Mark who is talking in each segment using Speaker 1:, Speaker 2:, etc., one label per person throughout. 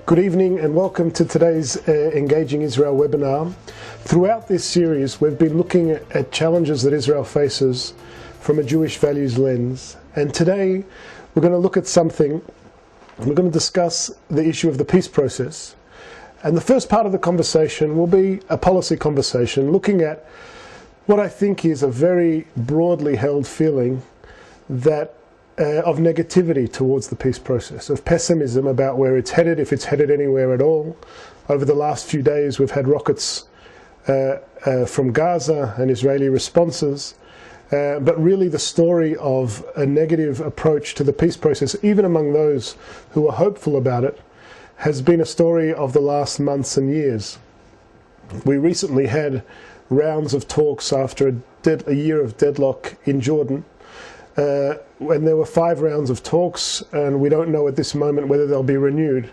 Speaker 1: Good evening and welcome to today's Engaging Israel webinar. Throughout this series we've been looking at challenges that Israel faces from a Jewish values lens, and today we're going to look at something. We're going to discuss the issue of the peace process, and the first part of the conversation will be a policy conversation looking at what I think is a very broadly held feeling that of negativity towards the peace process, of pessimism about where it's headed, if it's headed anywhere at all. Over the last few days we've had rockets from Gaza and Israeli responses, but really the story of a negative approach to the peace process, even among those who are hopeful about it, has been a story of the last months and years. We recently had rounds of talks after a year of deadlock in Jordan, when there were 5 rounds of talks, and we don't know at this moment whether they'll be renewed.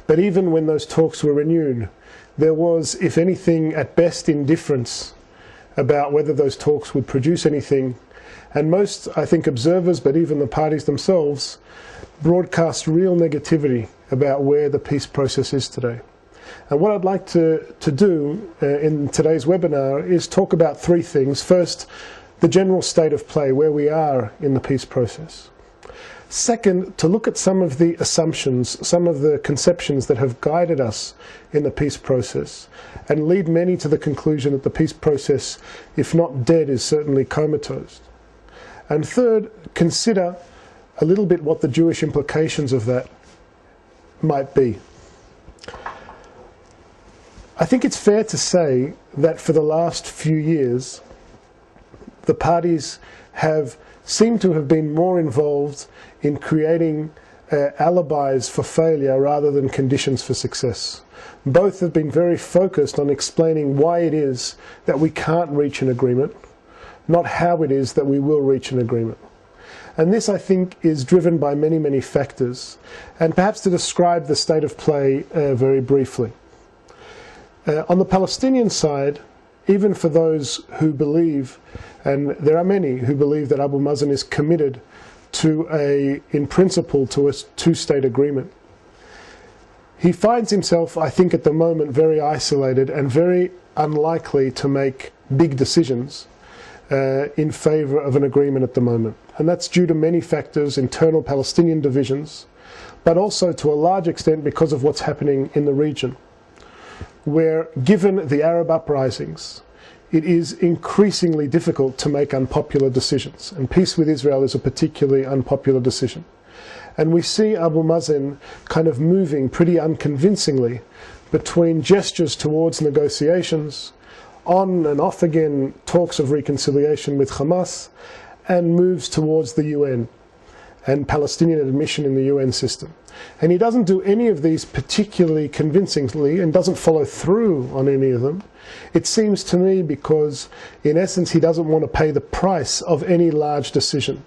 Speaker 1: But even when those talks were renewed, there was, if anything, at best indifference about whether those talks would produce anything. And most, I think, observers, but even the parties themselves, broadcast real negativity about where the peace process is today. And what I'd like to do in today's webinar is talk about 3 things. First, the general state of play, where we are in the peace process. Second, to look at some of the assumptions, some of the conceptions that have guided us in the peace process and lead many to the conclusion that the peace process, if not dead, is certainly comatose. And third, consider a little bit what the Jewish implications of that might be. I think it's fair to say that for the last few years, the parties seem to have been more involved in creating alibis for failure rather than conditions for success. Both have been very focused on explaining why it is that we can't reach an agreement, not how it is that we will reach an agreement. And this, I think, is driven by many, many factors. And perhaps to describe the state of play very briefly. On the Palestinian side, even for those who believe, and there are many who believe that Abu Mazen is committed to in principle, to a 2-state agreement, he finds himself, I think, at the moment very isolated and very unlikely to make big decisions in favor of an agreement at the moment. And that's due to many factors, internal Palestinian divisions, but also to a large extent because of what's happening in the region, where, given the Arab uprisings, it is increasingly difficult to make unpopular decisions. And peace with Israel is a particularly unpopular decision. And we see Abu Mazen kind of moving pretty unconvincingly between gestures towards negotiations, on and off again talks of reconciliation with Hamas, and moves towards the UN and Palestinian admission in the UN system. And he doesn't do any of these particularly convincingly and doesn't follow through on any of them. It seems to me because, in essence, he doesn't want to pay the price of any large decision.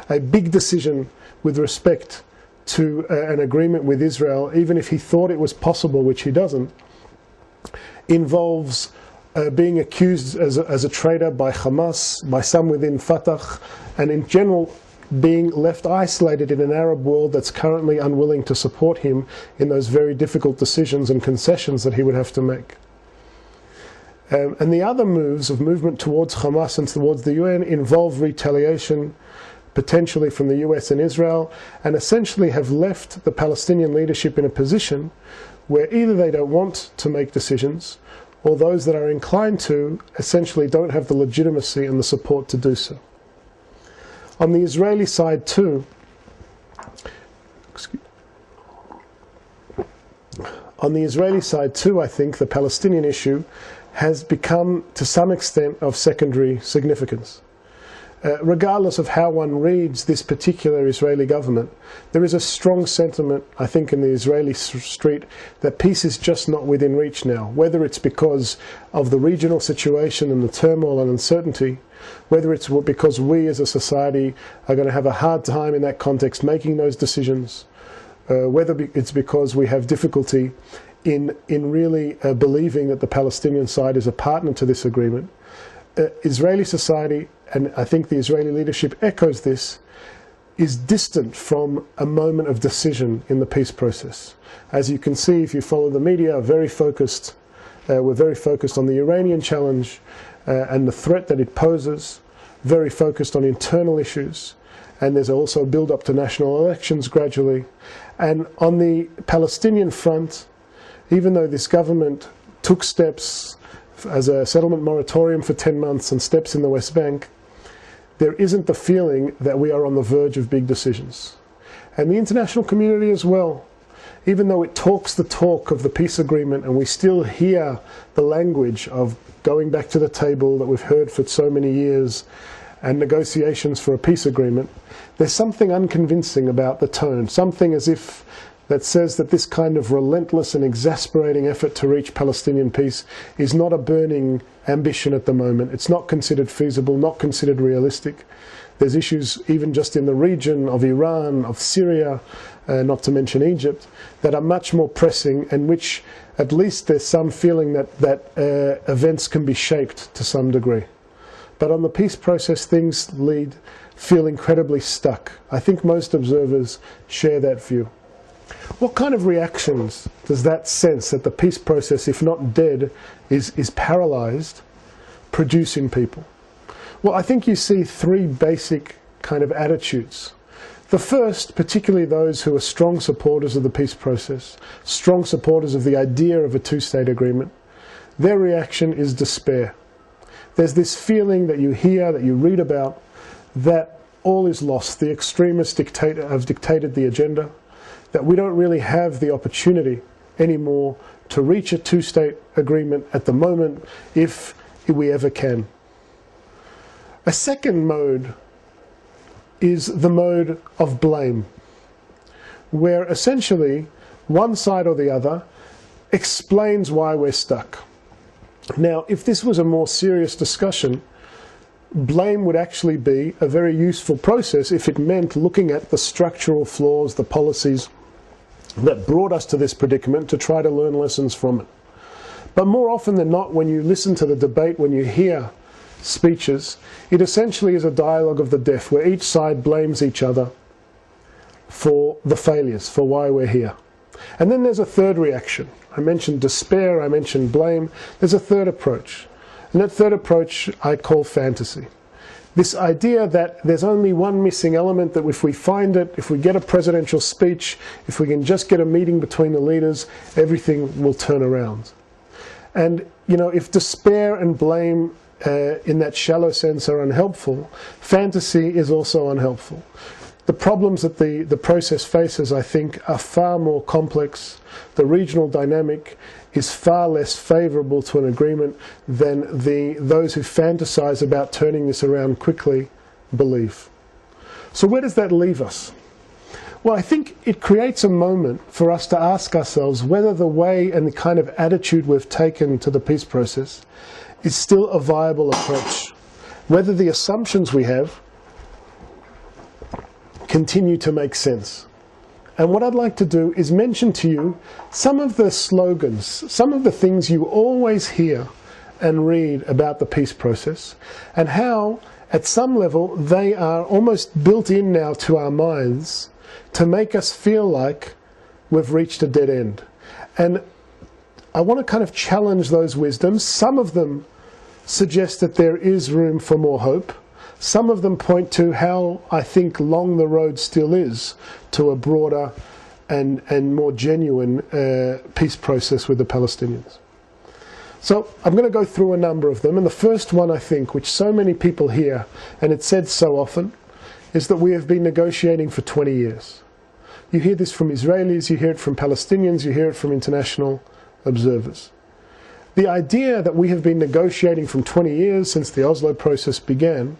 Speaker 1: A big decision with respect to an agreement with Israel, even if he thought it was possible, which he doesn't, involves being accused as a traitor by Hamas, by some within Fatah, and in general being left isolated in an Arab world that's currently unwilling to support him in those very difficult decisions and concessions that he would have to make. And the other moves of movement towards Hamas and towards the UN involve retaliation, potentially from the US and Israel, and essentially have left the Palestinian leadership in a position where either they don't want to make decisions, or those that are inclined to essentially don't have the legitimacy and the support to do so. On the Israeli side too, I think the Palestinian issue has become, to some extent, of secondary significance. Regardless of how one reads this particular Israeli government, there is a strong sentiment, I think, in the Israeli street that peace is just not within reach now, whether it's because of the regional situation and the turmoil and uncertainty, whether it's because we as a society are going to have a hard time in that context making those decisions, whether it's because we have difficulty in really believing that the Palestinian side is a partner to this agreement. Israeli society, and I think the Israeli leadership echoes this, is distant from a moment of decision in the peace process. As you can see, if you follow the media, we're very focused on the Iranian challenge and the threat that it poses, very focused on internal issues, and there's also a build-up to national elections gradually. And on the Palestinian front, even though this government took steps as a settlement moratorium for 10 months and steps in the West Bank, there isn't the feeling that we are on the verge of big decisions. And the international community as well, even though it talks the talk of the peace agreement and we still hear the language of going back to the table that we've heard for so many years and negotiations for a peace agreement, there's something unconvincing about the tone, something as if that says that this kind of relentless and exasperating effort to reach Palestinian peace is not a burning ambition at the moment. It's not considered feasible, not considered realistic. There's issues even just in the region of Iran, of Syria, not to mention Egypt, that are much more pressing and which at least there's some feeling that events can be shaped to some degree. But on the peace process, things feel incredibly stuck. I think most observers share that view. What kind of reactions does that sense that the peace process, if not dead, is paralyzed, produce in people? Well, I think you see three basic kind of attitudes. The first, particularly those who are strong supporters of the peace process, strong supporters of the idea of a two-state agreement, their reaction is despair. There's this feeling that you hear, that you read about, that all is lost. The extremists have dictated the agenda, that we don't really have the opportunity anymore to reach a two-state agreement at the moment, if we ever can. A second mode is the mode of blame, where essentially one side or the other explains why we're stuck. Now, if this was a more serious discussion, blame would actually be a very useful process if it meant looking at the structural flaws, the policies that brought us to this predicament, to try to learn lessons from it. But more often than not, when you listen to the debate, when you hear speeches, it essentially is a dialogue of the deaf, where each side blames each other for the failures, for why we're here. And then there's a third reaction. I mentioned despair, I mentioned blame. There's a third approach. And that third approach I call fantasy. This idea that there's only one missing element, that if we find it, if we get a presidential speech, if we can just get a meeting between the leaders, everything will turn around. And, you know, if despair and blame in that shallow sense are unhelpful, fantasy is also unhelpful. The problems that the process faces, I think, are far more complex. The regional dynamic is far less favourable to an agreement than those who fantasize about turning this around quickly believe. So where does that leave us? Well, I think it creates a moment for us to ask ourselves whether the way and the kind of attitude we've taken to the peace process is still a viable approach. Whether the assumptions we have continue to make sense. And what I'd like to do is mention to you some of the slogans, some of the things you always hear and read about the peace process, and how, at some level, they are almost built in now to our minds to make us feel like we've reached a dead end. And I want to kind of challenge those wisdoms. Some of them suggest that there is room for more hope. Some of them point to how I think long the road still is to a broader and more genuine peace process with the Palestinians. So I'm going to go through a number of them, and the first one, I think, which so many people hear, and it's said so often, is that we have been negotiating for 20 years. You hear this from Israelis, you hear it from Palestinians, you hear it from international observers. The idea that we have been negotiating for 20 years since the Oslo process began,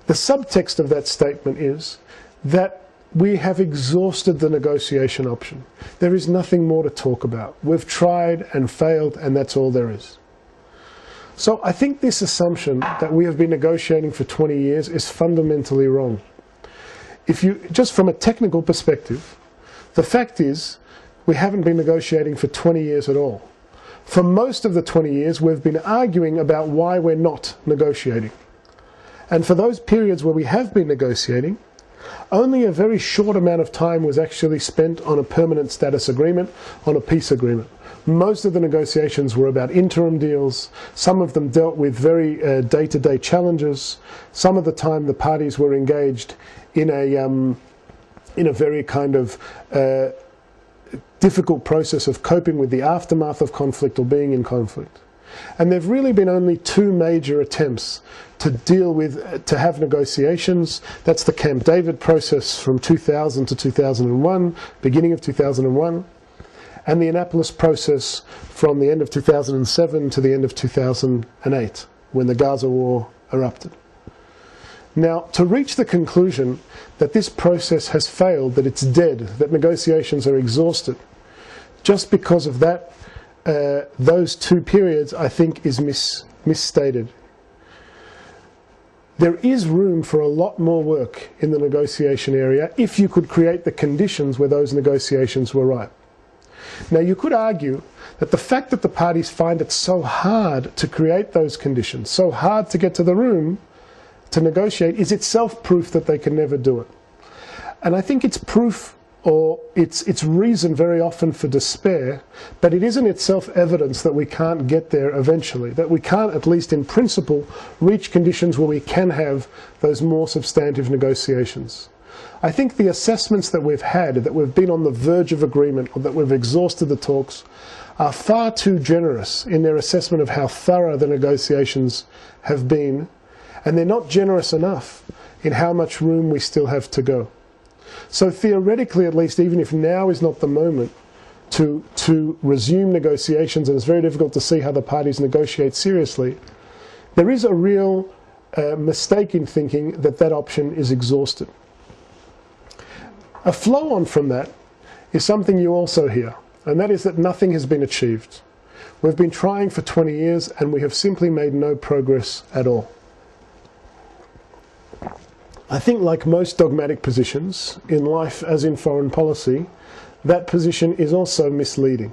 Speaker 1: the subtext of that statement is that we have exhausted the negotiation option. There is nothing more to talk about. We've tried and failed, and that's all there is. So I think this assumption that we have been negotiating for 20 years is fundamentally wrong. If you, just from a technical perspective, the fact is we haven't been negotiating for 20 years at all. For most of the 20 years, we've been arguing about why we're not negotiating. And for those periods where we have been negotiating, only a very short amount of time was actually spent on a permanent status agreement, on a peace agreement. Most of the negotiations were about interim deals. Some of them dealt with very day-to-day challenges. Some of the time the parties were engaged in a very kind of difficult process of coping with the aftermath of conflict or being in conflict. And there have really been only two major attempts to have negotiations. That's the Camp David process from 2000 to 2001, beginning of 2001, and the Annapolis process from the end of 2007 to the end of 2008, when the Gaza war erupted. Now, to reach the conclusion that this process has failed, that it's dead, that negotiations are exhausted, just because of that, those two periods, I think, is misstated. There is room for a lot more work in the negotiation area if you could create the conditions where those negotiations were right. Now, you could argue that the fact that the parties find it so hard to create those conditions, so hard to get to the room to negotiate, is itself proof that they can never do it. And I think it's proof, or it's reason very often for despair, but it isn't itself evidence that we can't get there eventually, that we can't, at least in principle, reach conditions where we can have those more substantive negotiations. I think the assessments that we've had, that we've been on the verge of agreement, or that we've exhausted the talks, are far too generous in their assessment of how thorough the negotiations have been, and they're not generous enough in how much room we still have to go. So theoretically, at least, even if now is not the moment to resume negotiations, and it's very difficult to see how the parties negotiate seriously, there is a real mistake in thinking that that option is exhausted. A flow-on from that is something you also hear, and that is that nothing has been achieved. We've been trying for 20 years, and we have simply made no progress at all. I think, like most dogmatic positions in life as in foreign policy, that position is also misleading.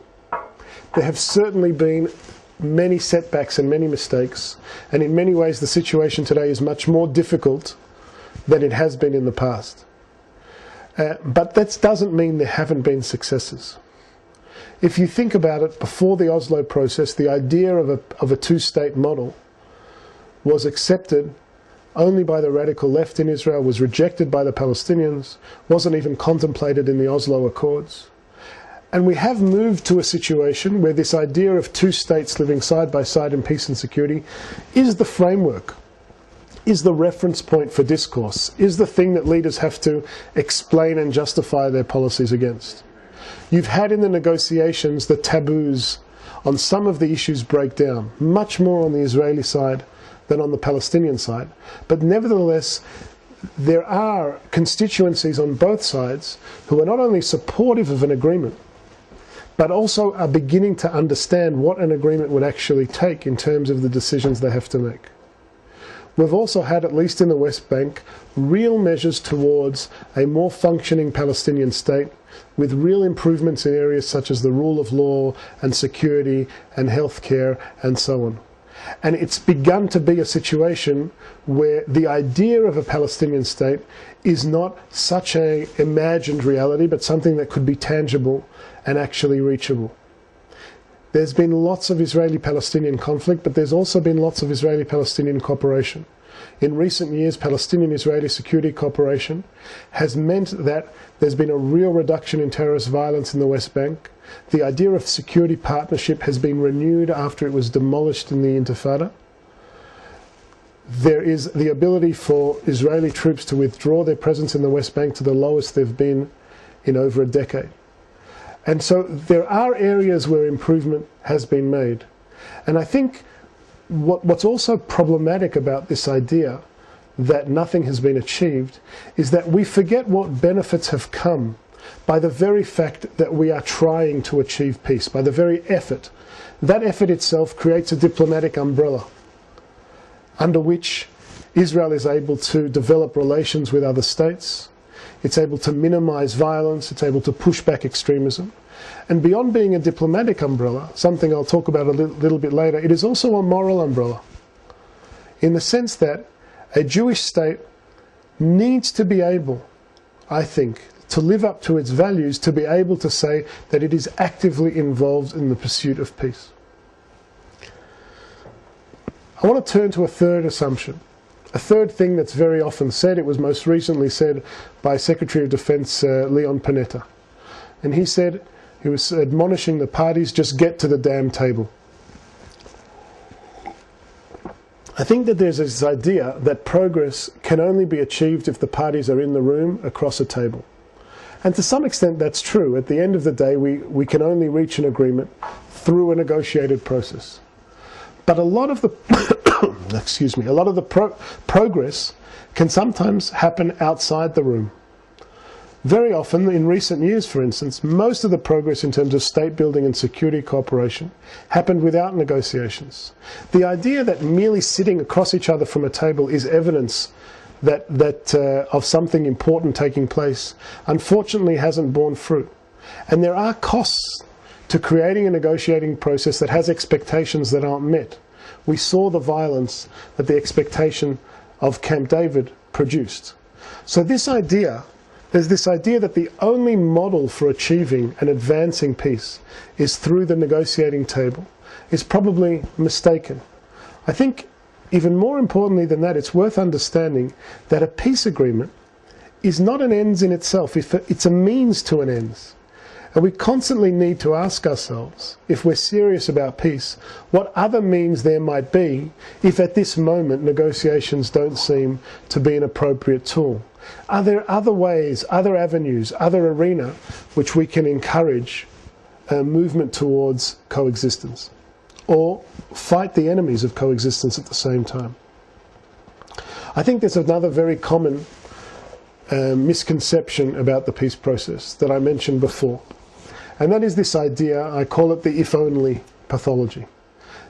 Speaker 1: There have certainly been many setbacks and many mistakes, and in many ways the situation today is much more difficult than it has been in the past. But that doesn't mean there haven't been successes. If you think about it, before the Oslo process, the idea of a two-state model was accepted only by the radical left in Israel, was rejected by the Palestinians, wasn't even contemplated in the Oslo Accords. And we have moved to a situation where this idea of two states living side by side in peace and security is the framework, is the reference point for discourse, is the thing that leaders have to explain and justify their policies against. You've had in the negotiations the taboos on some of the issues break down, much more on the Israeli side than on the Palestinian side. But nevertheless, there are constituencies on both sides who are not only supportive of an agreement, but also are beginning to understand what an agreement would actually take in terms of the decisions they have to make. We've also had, at least in the West Bank, real measures towards a more functioning Palestinian state, with real improvements in areas such as the rule of law and security and healthcare and so on. And it's begun to be a situation where the idea of a Palestinian state is not such an imagined reality, but something that could be tangible and actually reachable. There's been lots of Israeli-Palestinian conflict, but there's also been lots of Israeli-Palestinian cooperation. In recent years, Palestinian-Israeli security cooperation has meant that there's been a real reduction in terrorist violence in the West Bank. The idea of security partnership has been renewed after it was demolished in the Intifada. There is the ability for Israeli troops to withdraw their presence in the West Bank to the lowest they've been in over a decade. And so there are areas where improvement has been made. And I think what's also problematic about this idea that nothing has been achieved is that we forget what benefits have come by the very fact that we are trying to achieve peace, by the very effort. That effort itself creates a diplomatic umbrella under which Israel is able to develop relations with other states. It's able to minimize violence. It's able to push back extremism. And beyond being a diplomatic umbrella, something I'll talk about a little bit later, it is also a moral umbrella, in the sense that a Jewish state needs to be able I think, to live up to its values, to be able to say that it is actively involved in the pursuit of peace. I want to turn to a third assumption. A third thing that's very often said. It was most recently said by Secretary of Defense Leon Panetta. And he said, he was admonishing the parties, just get to the damn table. I think that there's this idea that progress can only be achieved if the parties are in the room across a table. And to some extent that's true. At the end of the day, we can only reach an agreement through a negotiated process. But a lot of the progress can sometimes happen outside the room. Very often, in recent years for instance, most of the progress in terms of state building and security cooperation happened without negotiations. The idea that merely sitting across each other from a table is evidence of something important taking place, unfortunately hasn't borne fruit. And there are costs to creating a negotiating process that has expectations that aren't met. We saw the violence that the expectation of Camp David produced. So there's this idea that the only model for achieving and advancing peace is through the negotiating table is probably mistaken. I think even more importantly than that, it's worth understanding that a peace agreement is not an ends in itself, it's a means to an ends. And we constantly need to ask ourselves, if we're serious about peace, what other means there might be if at this moment negotiations don't seem to be an appropriate tool. Are there other ways, other avenues, other arena which we can encourage a movement towards coexistence? Or fight the enemies of coexistence at the same time? I think there's another very common misconception about the peace process that I mentioned before. And that is this idea, I call it the if-only pathology.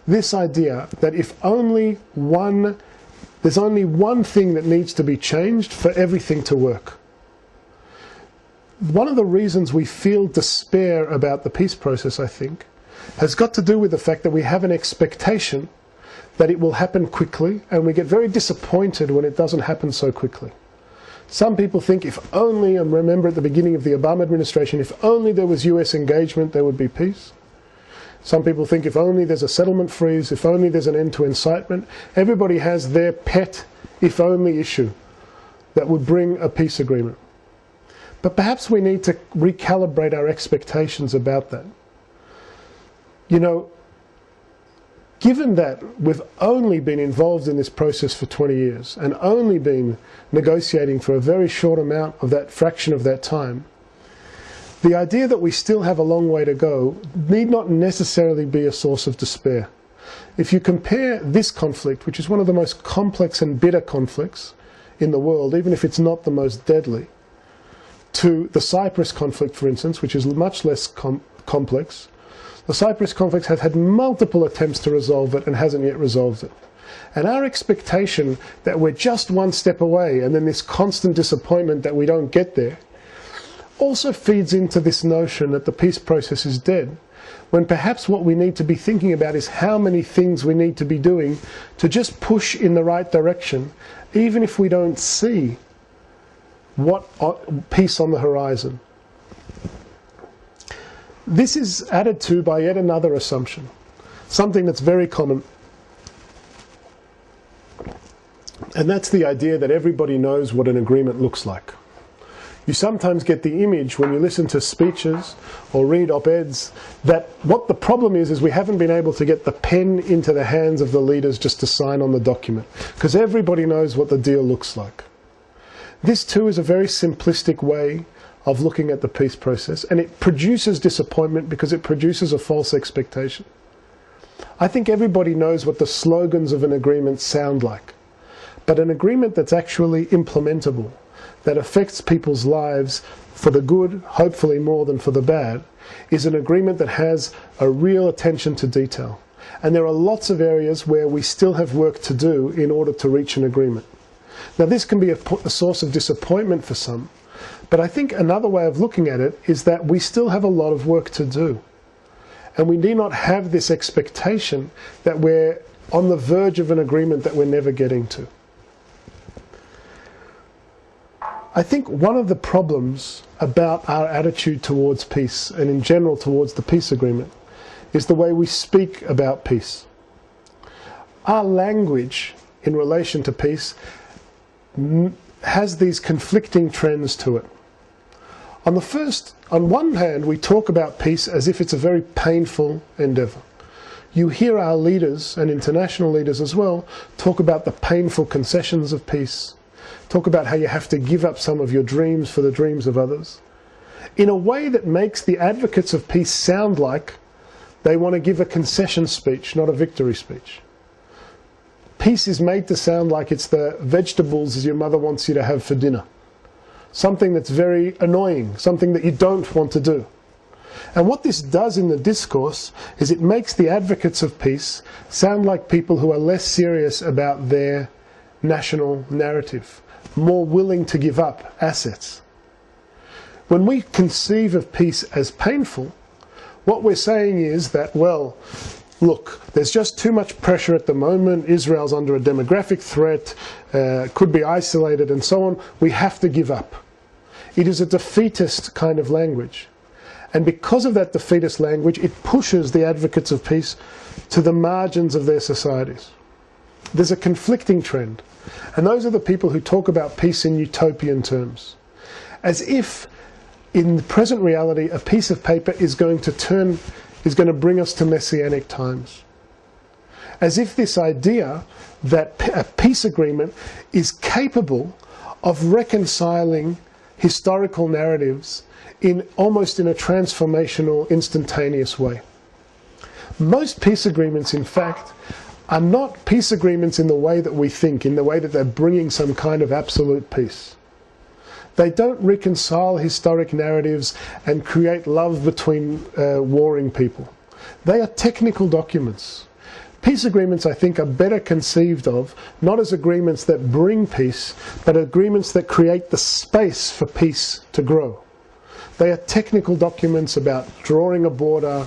Speaker 1: This idea that there's only one thing that needs to be changed for everything to work. One of the reasons we feel despair about the peace process, I think, has got to do with the fact that we have an expectation that it will happen quickly, and we get very disappointed when it doesn't happen so quickly. Some people think if only, and remember at the beginning of the Obama administration, if only there was US engagement, there would be peace. Some people think if only there's a settlement freeze, if only there's an end to incitement. Everybody has their pet if only issue that would bring a peace agreement. But perhaps we need to recalibrate our expectations about that. You know, given that we've only been involved in this process for 20 years and only been negotiating for a very short amount of that fraction of that time, the idea that we still have a long way to go need not necessarily be a source of despair. If you compare this conflict, which is one of the most complex and bitter conflicts in the world, even if it's not the most deadly, to the Cyprus conflict, for instance, which is much less complex, the Cyprus conflict has had multiple attempts to resolve it and hasn't yet resolved it. And our expectation that we're just one step away and then this constant disappointment that we don't get there also feeds into this notion that the peace process is dead, when perhaps what we need to be thinking about is how many things we need to be doing to just push in the right direction, even if we don't see what peace on the horizon. This is added to by yet another assumption, something that's very common, and that's the idea that everybody knows what an agreement looks like. You sometimes get the image when you listen to speeches or read op-eds that what the problem is we haven't been able to get the pen into the hands of the leaders just to sign on the document, because everybody knows what the deal looks like. This too is a very simplistic way of looking at the peace process, and it produces disappointment because it produces a false expectation. I think everybody knows what the slogans of an agreement sound like, but an agreement that's actually implementable, that affects people's lives for the good, hopefully more than for the bad, is an agreement that has a real attention to detail. And there are lots of areas where we still have work to do in order to reach an agreement. Now this can be a source of disappointment for some, but I think another way of looking at it is that we still have a lot of work to do. And we need not have this expectation that we're on the verge of an agreement that we're never getting to. I think one of the problems about our attitude towards peace, and in general towards the peace agreement, is the way we speak about peace. Our language in relation to peace has these conflicting trends to it. On one hand, we talk about peace as if it's a very painful endeavour. You hear our leaders, and international leaders as well, talk about the painful concessions of peace, talk about how you have to give up some of your dreams for the dreams of others, in a way that makes the advocates of peace sound like they want to give a concession speech, not a victory speech. Peace is made to sound like it's the vegetables as your mother wants you to have for dinner. Something that's very annoying, something that you don't want to do. And what this does in the discourse is it makes the advocates of peace sound like people who are less serious about their national narrative, more willing to give up assets. When we conceive of peace as painful, what we're saying is that, well, look, there's just too much pressure at the moment, Israel's under a demographic threat, could be isolated and so on, we have to give up. It is a defeatist kind of language. And because of that defeatist language, it pushes the advocates of peace to the margins of their societies. There's a conflicting trend. And those are the people who talk about peace in utopian terms. As if, in the present reality, a piece of paper is going to bring us to messianic times. As if this idea that a peace agreement is capable of reconciling historical narratives almost in a transformational, instantaneous way. Most peace agreements, in fact, are not peace agreements in the way that we think, in the way that they're bringing some kind of absolute peace. They don't reconcile historic narratives and create love between warring people. They are technical documents. Peace agreements, I think, are better conceived of, not as agreements that bring peace, but agreements that create the space for peace to grow. They are technical documents about drawing a border,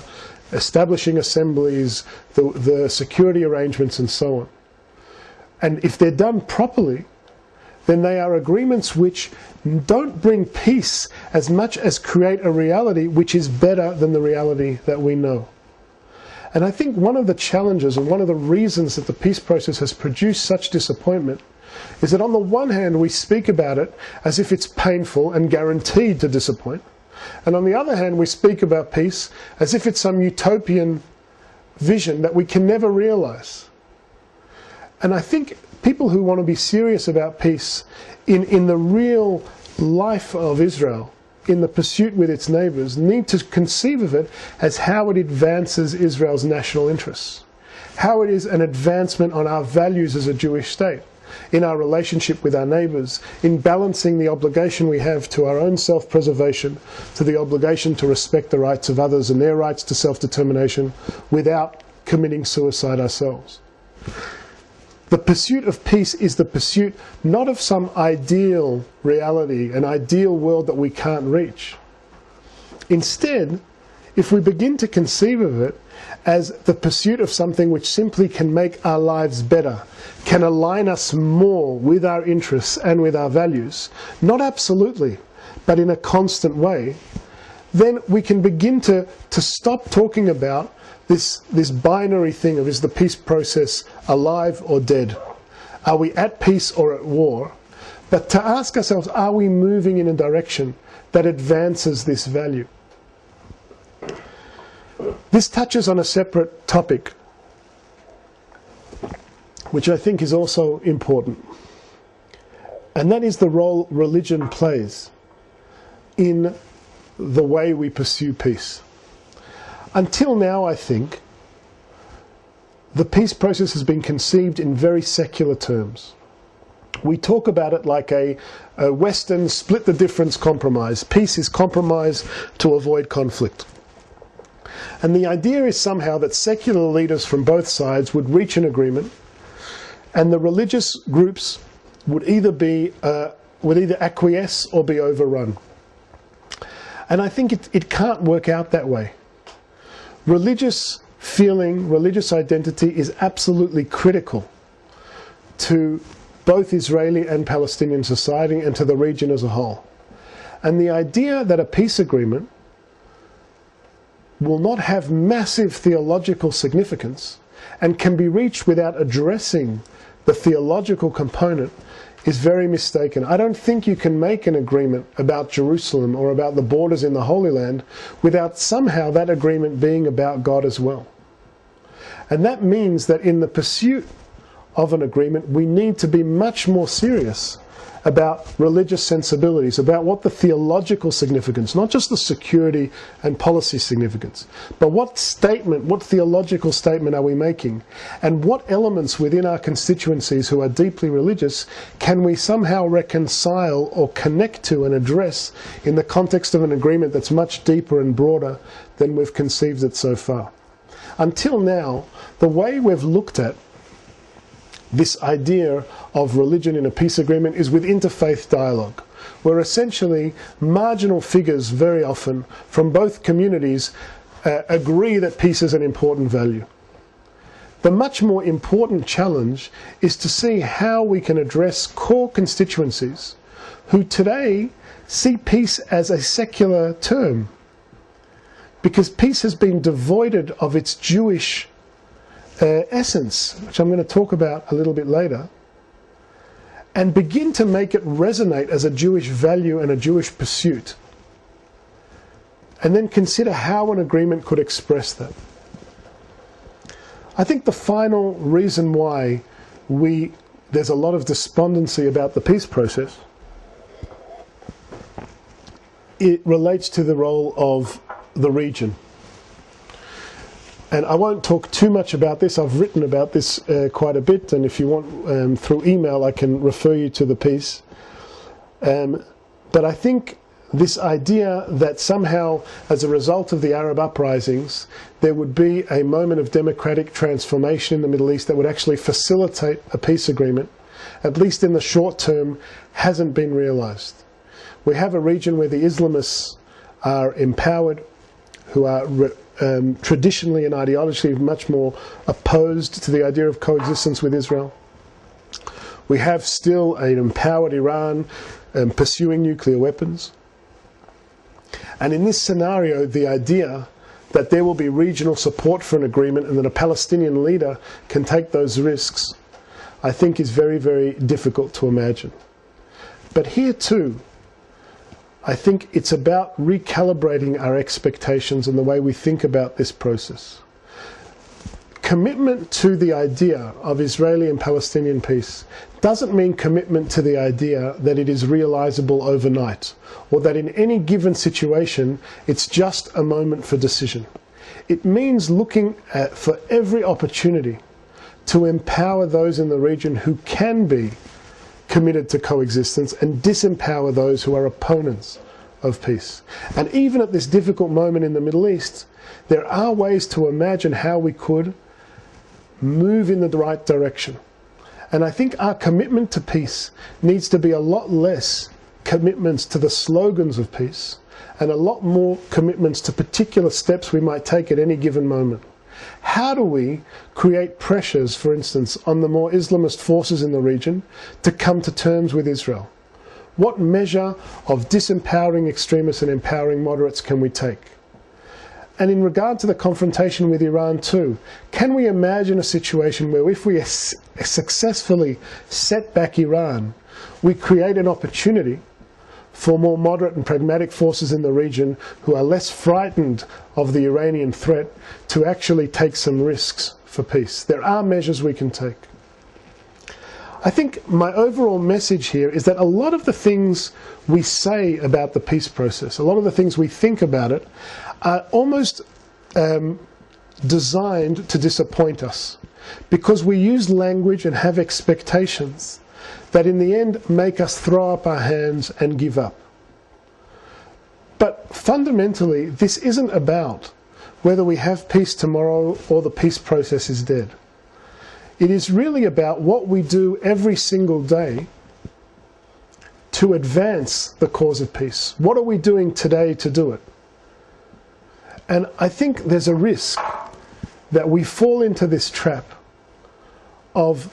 Speaker 1: establishing assemblies, the security arrangements and so on. And if they're done properly, then they are agreements which don't bring peace as much as create a reality which is better than the reality that we know. And I think one of the challenges and one of the reasons that the peace process has produced such disappointment is that on the one hand we speak about it as if it's painful and guaranteed to disappoint, and on the other hand we speak about peace as if it's some utopian vision that we can never realize. And I think people who want to be serious about peace in the real life of Israel, in the pursuit with its neighbours, need to conceive of it as how it advances Israel's national interests, how it is an advancement on our values as a Jewish state, in our relationship with our neighbours, in balancing the obligation we have to our own self-preservation, to the obligation to respect the rights of others and their rights to self-determination without committing suicide ourselves. The pursuit of peace is the pursuit not of some ideal reality, an ideal world that we can't reach. Instead, if we begin to conceive of it as the pursuit of something which simply can make our lives better, can align us more with our interests and with our values, not absolutely, but in a constant way, then we can begin to stop talking about this binary thing of, is the peace process alive or dead? Are we at peace or at war? But to ask ourselves, are we moving in a direction that advances this value? This touches on a separate topic, which I think is also important. And that is the role religion plays in the way we pursue peace. Until now, I think, the peace process has been conceived in very secular terms. We talk about it like a Western split the difference compromise. Peace is compromise to avoid conflict. And the idea is somehow that secular leaders from both sides would reach an agreement, and the religious groups would either acquiesce or be overrun. And I think it can't work out that way. Religious feeling, religious identity is absolutely critical to both Israeli and Palestinian society and to the region as a whole. And the idea that a peace agreement will not have massive theological significance and can be reached without addressing the theological component is very mistaken. I don't think you can make an agreement about Jerusalem or about the borders in the Holy Land without somehow that agreement being about God as well. And that means that in the pursuit of an agreement, we need to be much more serious about religious sensibilities, about what the theological significance, not just the security and policy significance, but what statement, what theological statement are we making, and what elements within our constituencies who are deeply religious can we somehow reconcile or connect to and address in the context of an agreement that's much deeper and broader than we've conceived it so far. Until now, the way we've looked at this idea of religion in a peace agreement is with interfaith dialogue, where essentially marginal figures very often from both communities agree that peace is an important value. The much more important challenge is to see how we can address core constituencies who today see peace as a secular term, because peace has been devoided of its Jewish essence, which I'm going to talk about a little bit later, and begin to make it resonate as a Jewish value and a Jewish pursuit. And then consider how an agreement could express that. I think the final reason why there's a lot of despondency about the peace process, it relates to the role of the region. And I won't talk too much about this. I've written about this quite a bit, and if you want, through email, I can refer you to the piece. But I think this idea that somehow, as a result of the Arab uprisings, there would be a moment of democratic transformation in the Middle East that would actually facilitate a peace agreement, at least in the short term, hasn't been realized. We have a region where the Islamists are empowered, who are traditionally and ideologically much more opposed to the idea of coexistence with Israel. We have still an empowered Iran pursuing nuclear weapons. And in this scenario, the idea that there will be regional support for an agreement and that a Palestinian leader can take those risks, I think is very, very difficult to imagine. But here too, I think it's about recalibrating our expectations and the way we think about this process. Commitment to the idea of Israeli and Palestinian peace doesn't mean commitment to the idea that it is realizable overnight, or that in any given situation it's just a moment for decision. It means looking for every opportunity to empower those in the region who can be committed to coexistence and disempower those who are opponents of peace. And even at this difficult moment in the Middle East, there are ways to imagine how we could move in the right direction. And I think our commitment to peace needs to be a lot less commitments to the slogans of peace and a lot more commitments to particular steps we might take at any given moment. How do we create pressures, for instance, on the more Islamist forces in the region to come to terms with Israel? What measure of disempowering extremists and empowering moderates can we take? And in regard to the confrontation with Iran too, can we imagine a situation where if we successfully set back Iran, we create an opportunity for more moderate and pragmatic forces in the region who are less frightened of the Iranian threat to actually take some risks for peace? There are measures we can take. I think my overall message here is that a lot of the things we say about the peace process, a lot of the things we think about it, are almost designed to disappoint us, because we use language and have expectations that in the end make us throw up our hands and give up. But fundamentally, this isn't about whether we have peace tomorrow or the peace process is dead. It is really about what we do every single day to advance the cause of peace. What are we doing today to do it? And I think there's a risk that we fall into this trap of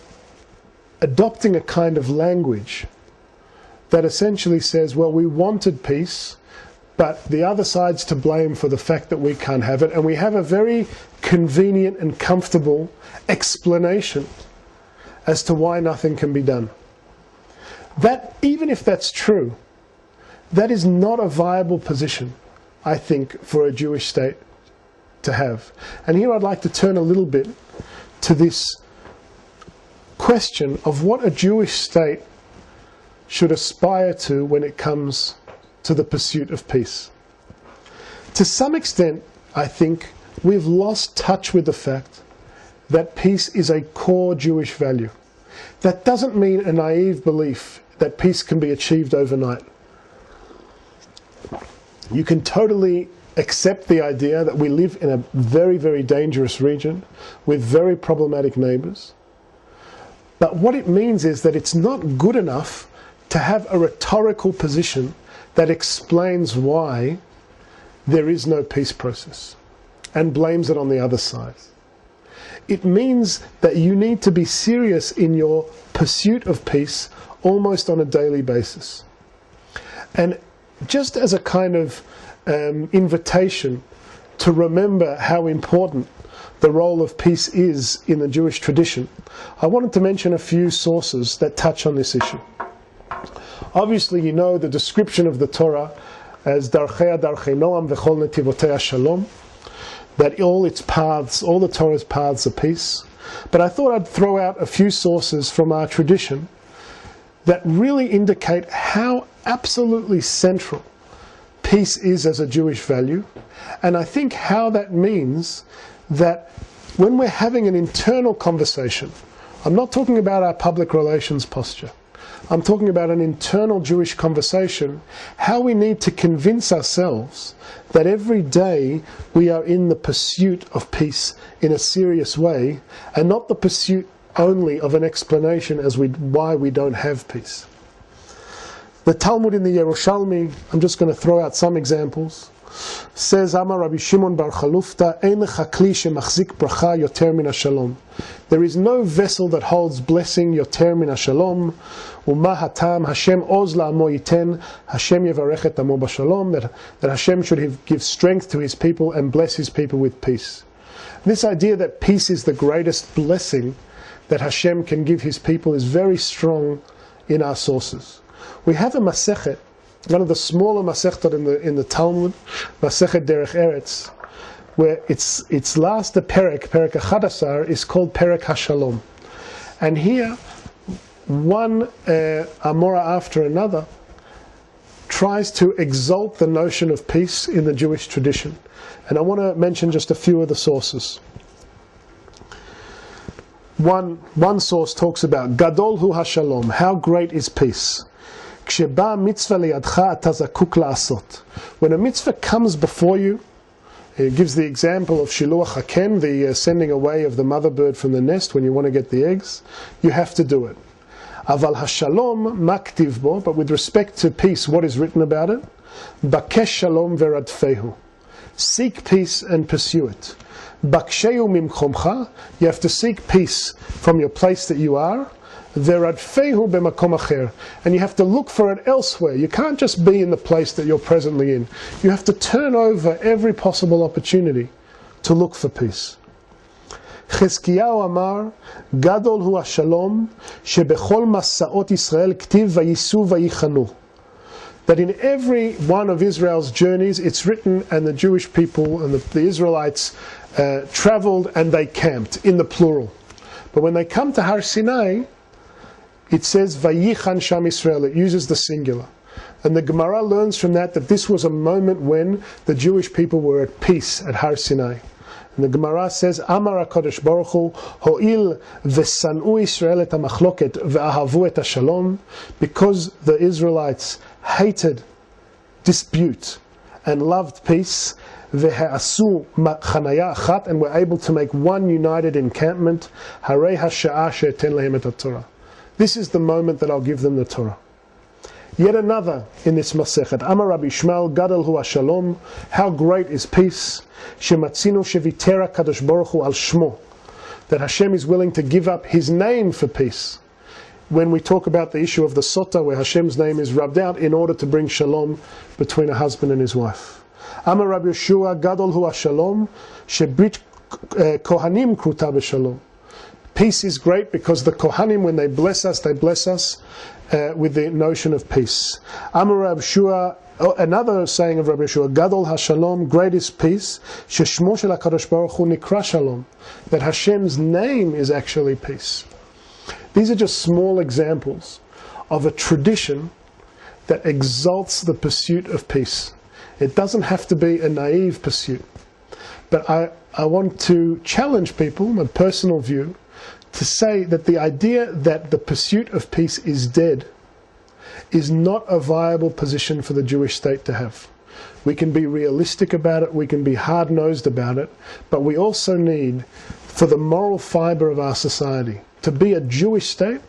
Speaker 1: adopting a kind of language that essentially says, well, we wanted peace, but the other side's to blame for the fact that we can't have it, and we have a very convenient and comfortable explanation as to why nothing can be done. That, even if that's true, that is not a viable position, I think, for a Jewish state to have. And here I'd like to turn a little bit to this question of what a Jewish state should aspire to when it comes to the pursuit of peace. To some extent, I think, we've lost touch with the fact that peace is a core Jewish value. That doesn't mean a naive belief that peace can be achieved overnight. You can totally accept the idea that we live in a very, very dangerous region with very problematic neighbors. But what it means is that it's not good enough to have a rhetorical position that explains why there is no peace process and blames it on the other side. It means that you need to be serious in your pursuit of peace almost on a daily basis. And just as a kind of invitation to remember how important the role of peace is in the Jewish tradition, I wanted to mention a few sources that touch on this issue. Obviously, you know the description of the Torah as Darchei Noam v'chol netivotei shalom, that all its paths, all the Torah's paths are peace. But I thought I'd throw out a few sources from our tradition that really indicate how absolutely central peace is as a Jewish value, and I think how that means that when we're having an internal conversation, I'm not talking about our public relations posture, I'm talking about an internal Jewish conversation, how we need to convince ourselves that every day we are in the pursuit of peace in a serious way, and not the pursuit only of an explanation as why we don't have peace. The Talmud in the Yerushalmi, I'm just going to throw out some examples, says, Amar Rabbi Shimon bar Chalufta, Ein lecha kli shemachzik bracha yoter min hashalom. There is no vessel that holds blessing yoter min hashalom. Uma hatam Hashem oz la'amo yiten, Hashem yevarech et amo b'shalom, that Hashem should give strength to His people and bless His people with peace. This idea that peace is the greatest blessing that Hashem can give His people is very strong in our sources. We have a Masechet, one of the smaller Masechtot in the Talmud, Masechet Derech Eretz, where its last Perek Achadasar, is called Perek HaShalom. And here, one Amora after another tries to exalt the notion of peace in the Jewish tradition. And I want to mention just a few of the sources. One source talks about Gadol hu HaShalom, how great is peace. When a mitzvah comes before you, it gives the example of Shiluach Haken, the sending away of the mother bird from the nest when you want to get the eggs. You have to do it. Aval hashalom maktiv bo, but with respect to peace, what is written about it? Bakesh shalom veradfehu. Seek peace and pursue it. Bakshehu mimchomcha, you have to seek peace from your place that you are. Veradfehu b'makom acher, and you have to look for it elsewhere. You can't just be in the place that you're presently in. You have to turn over every possible opportunity to look for peace. Chizkiyahu amar, Gadol hu hashalom, shebechol masaot Yisrael ktiv vayisu vayichanu. That in every one of Israel's journeys, it's written, and the Jewish people and the Israelites traveled and they camped, in the plural. But when they come to Har Sinai, it says Vayichan Sham Israel. It uses the singular, and the Gemara learns from that this was a moment when the Jewish people were at peace at Har Sinai. And the Gemara says, Amar HaKadosh Baruch Hu, Ho'il v'san'u Yisrael et ha'machloket v'ahavu et ha'shalom, because the Israelites hated dispute and loved peace, v'ha'asu chanaya achat, and were able to make one united encampment, harei ha'sha'ah she'eten lehem et ha'torah. This is the moment that I'll give them the Torah. Yet another in this Masechet, Amar Rabbi Shmuel, Gadol hu hashalom, how great is peace, shematzinu shevitera kadosh baruch hu al shmo, that Hashem is willing to give up His name for peace. when we talk about the issue of the sota, where Hashem's name is rubbed out in order to bring shalom between a husband and his wife. Amar Rabbi Yeshua, Gadol hu shalom, shebrit kohanim kruta b'shalom. Peace is great because the kohanim, when they bless us with the notion of peace. Amar Rabbi Yeshua, another saying of Rabbi Yeshua, Gadol HaShalom, great is peace, Sheshmo shel HaKadosh Baruch Hu Nikra Shalom, that Hashem's name is actually peace. These are just small examples of a tradition that exalts the pursuit of peace. It doesn't have to be a naive pursuit. But I want to challenge people, my personal view, to say that the idea that the pursuit of peace is dead is not a viable position for the Jewish state to have. We can be realistic about it, we can be hard-nosed about it, but we also need, for the moral fibre of our society, to be a Jewish state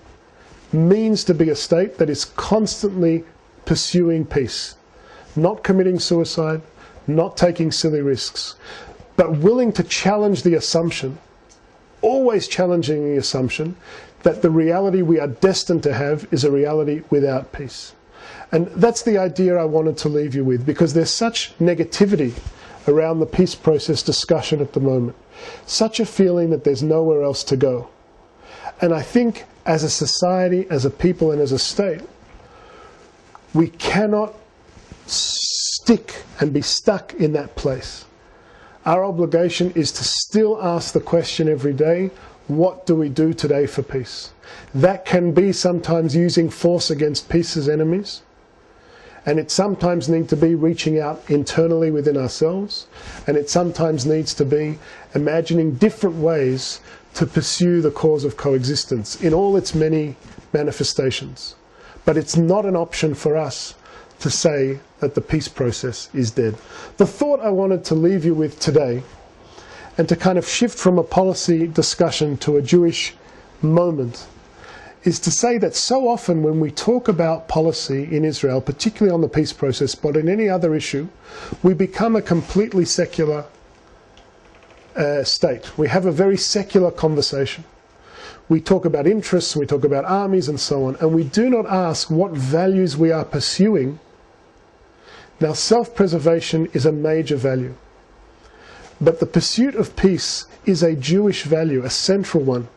Speaker 1: means to be a state that is constantly pursuing peace, not committing suicide, not taking silly risks, but willing to challenge the assumption, always challenging the assumption, that the reality we are destined to have is a reality without peace. And that's the idea I wanted to leave you with, because there's such negativity around the peace process discussion at the moment, such a feeling that there's nowhere else to go. And I think as a society, as a people, and as a state, we cannot stick and be stuck in that place. Our obligation is to still ask the question every day, what do we do today for peace? That can be sometimes using force against peace's enemies, and it sometimes needs to be reaching out internally within ourselves, and it sometimes needs to be imagining different ways to pursue the cause of coexistence in all its many manifestations. But it's not an option for us to say that the peace process is dead. The thought I wanted to leave you with today, and to kind of shift from a policy discussion to a Jewish moment, is to say that so often when we talk about policy in Israel, particularly on the peace process, but in any other issue, we become a completely secular state. We have a very secular conversation. We talk about interests, we talk about armies and so on, and we do not ask what values we are pursuing. Now, self-preservation is a major value. But the pursuit of peace is a Jewish value, a central one.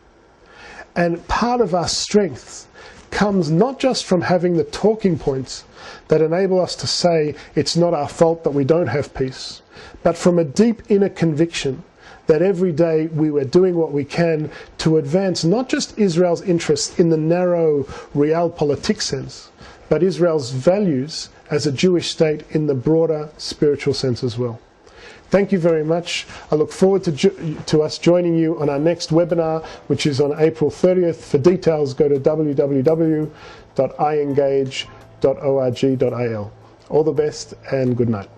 Speaker 1: And part of our strength comes not just from having the talking points that enable us to say it's not our fault that we don't have peace, but from a deep inner conviction that every day we were doing what we can to advance not just Israel's interests in the narrow realpolitik sense, but Israel's values as a Jewish state in the broader spiritual sense as well. Thank you very much. I look forward to us joining you on our next webinar, which is on April 30th. For details, go to www.iengage.org.il. All the best and good night.